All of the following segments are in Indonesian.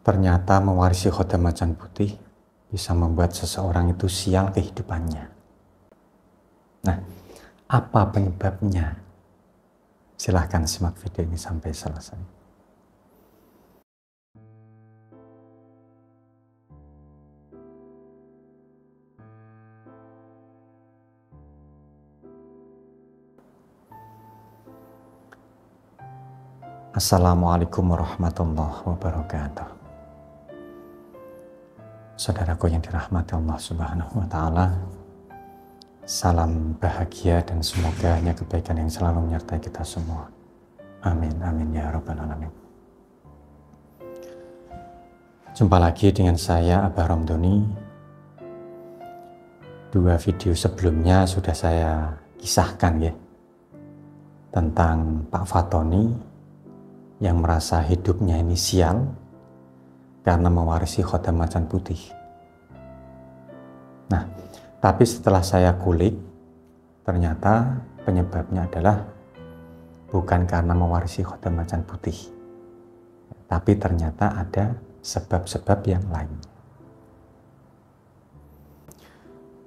Ternyata mewarisi khodam macan putih bisa membuat seseorang itu sial kehidupannya. Nah, apa penyebabnya? Silahkan simak video ini sampai selesai. Assalamualaikum warahmatullahi wabarakatuh. Saudaraku yang dirahmati Allah Subhanahu wa Ta'ala, salam bahagia dan semoga hanya kebaikan yang selalu menyertai kita semua. Amin, amin ya rabbal alamin. Jumpa lagi dengan saya Abah Romdoni. Dua video sebelumnya sudah saya kisahkan ya, tentang Pak Fatoni yang merasa hidupnya ini sial karena mewarisi khodam macan putih. Nah, tapi setelah saya kulik, ternyata penyebabnya adalah bukan karena mewarisi khodam macan putih, tapi ternyata ada sebab-sebab yang lain.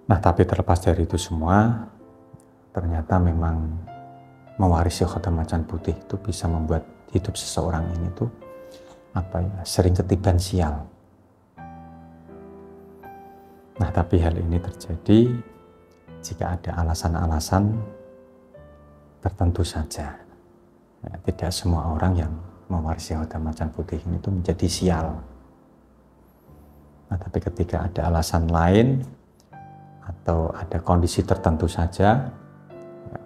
Nah, tapi terlepas dari itu semua, ternyata memang mewarisi khodam macan putih itu bisa membuat hidup seseorang ini tuh sering ketiban sial. Nah, tapi hal ini terjadi jika ada alasan-alasan tertentu saja. Nah, tidak semua orang yang mewarisi khodam macan putih ini tuh menjadi sial. Nah, tapi ketika ada alasan lain atau ada kondisi tertentu saja,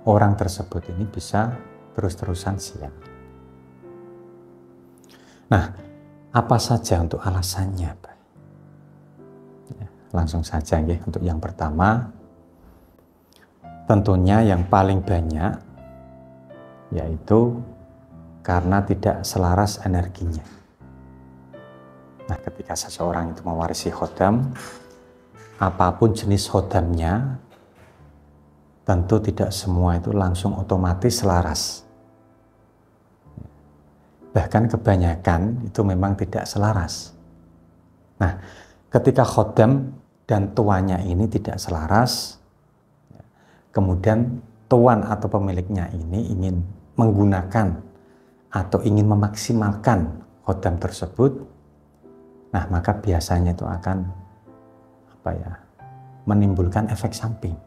orang tersebut ini bisa terus-terusan sial. Nah, apa saja untuk alasannya, Pak? Ya, langsung saja ya. Untuk yang pertama, tentunya yang paling banyak yaitu karena tidak selaras energinya. Nah, ketika seseorang itu mewarisi khodam, apapun jenis khodamnya, tentu tidak semua itu langsung otomatis selaras. Bahkan kebanyakan itu memang tidak selaras. Nah, ketika khodam dan tuannya ini tidak selaras, kemudian tuan atau pemiliknya ini ingin menggunakan atau ingin memaksimalkan khodam tersebut, nah maka biasanya itu akan menimbulkan efek samping.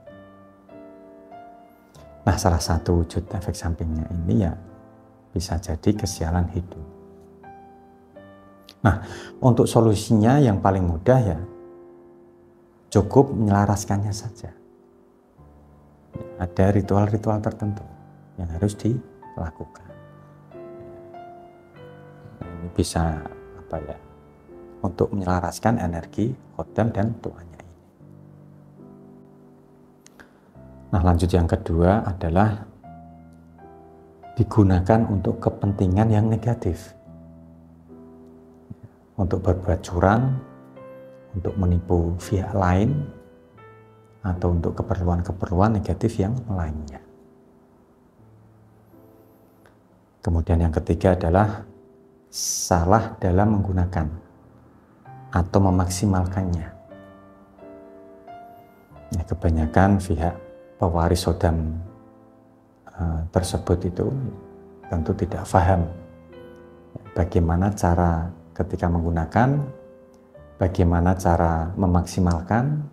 Nah, salah satu wujud efek sampingnya ini ya bisa jadi kesialan hidup. Nah, untuk solusinya yang paling mudah ya cukup menyelaraskannya saja. Ada ritual-ritual tertentu yang harus dilakukan. Nah, ini bisa untuk menyelaraskan energi khodam dan tuannya ini. Nah, lanjut yang kedua adalah digunakan untuk kepentingan yang negatif, untuk berbuat curang, untuk menipu pihak lain, atau untuk keperluan-keperluan negatif yang lainnya. Kemudian yang ketiga adalah salah dalam menggunakan atau memaksimalkannya. Ya, kebanyakan pihak pewaris khodam tersebut itu tentu tidak paham bagaimana cara ketika menggunakan, bagaimana cara memaksimalkan,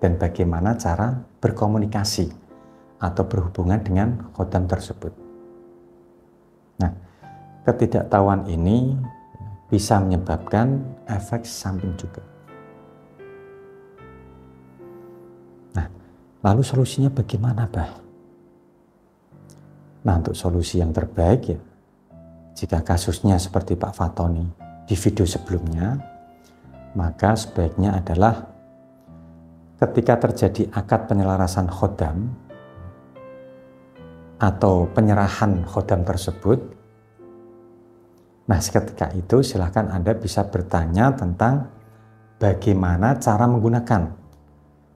dan bagaimana cara berkomunikasi atau berhubungan dengan khodam tersebut. Nah, ketidaktahuan ini bisa menyebabkan efek samping juga. Nah, lalu solusinya bagaimana, Bah? Nah, untuk solusi yang terbaik ya, jika kasusnya seperti Pak Fatoni di video sebelumnya, maka sebaiknya adalah ketika terjadi akad penyelarasan khodam atau penyerahan khodam tersebut, nah seketika itu silakan Anda bisa bertanya tentang bagaimana cara menggunakan,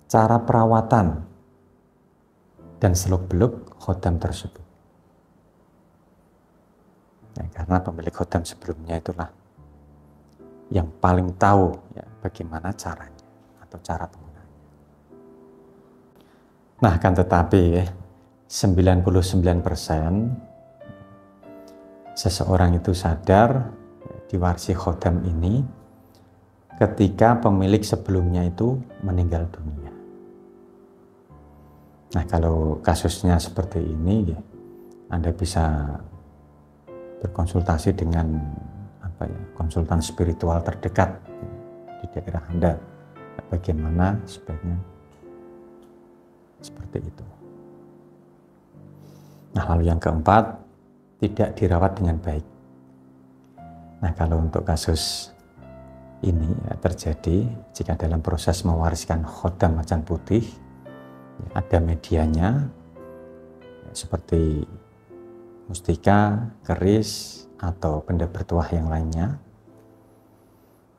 cara perawatan, dan seluk-beluk khodam tersebut. Ya, karena pemilik khodam sebelumnya itulah yang paling tahu ya, bagaimana caranya atau cara penggunaannya. Nah, kan tetapi 99% seseorang itu sadar diwarisi khodam ini ketika pemilik sebelumnya itu meninggal dunia. Nah, kalau kasusnya seperti ini, Anda bisa berkonsultasi dengan konsultan spiritual terdekat di daerah Anda. Bagaimana sebaiknya seperti itu. Nah, lalu yang keempat, tidak dirawat dengan baik. Nah, kalau untuk kasus ini terjadi jika dalam proses mewariskan khodam macan putih ada medianya seperti mustika, keris, atau benda bertuah yang lainnya.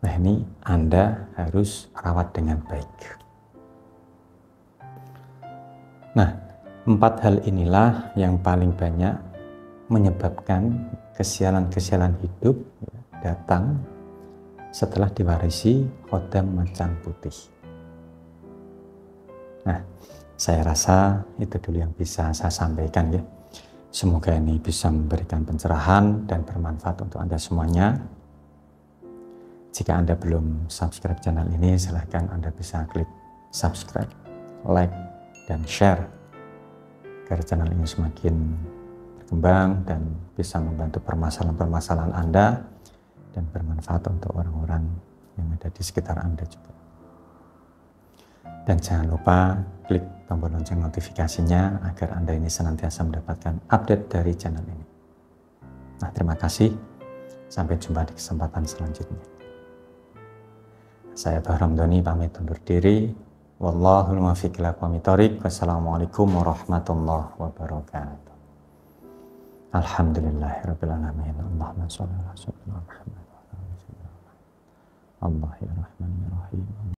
Nah, ini Anda harus rawat dengan baik. Nah, 4 hal inilah yang paling banyak menyebabkan kesialan-kesialan hidup datang setelah diwarisi khodam macan putih. Nah, saya rasa itu dulu yang bisa saya sampaikan ya. Semoga ini bisa memberikan pencerahan dan bermanfaat untuk Anda semuanya. Jika Anda belum subscribe channel ini, silahkan Anda bisa klik subscribe, like, dan share agar channel ini semakin berkembang dan bisa membantu permasalahan-permasalahan Anda dan bermanfaat untuk orang-orang yang ada di sekitar Anda juga. Dan jangan lupa klik tombol lonceng notifikasinya agar Anda ini senantiasa mendapatkan update dari channel ini. Nah, terima kasih. Sampai jumpa di kesempatan selanjutnya. Saya Bahram Doni pamit undur diri. Wallahul muwaffiq ila aqwamit thoriq. Wassalamualaikum warahmatullahi wabarakatuh. Alhamdulillahirabbil alamin. Allahumma shalli ala sayyidina Muhammad. Allah ya Rahman ya Rahim.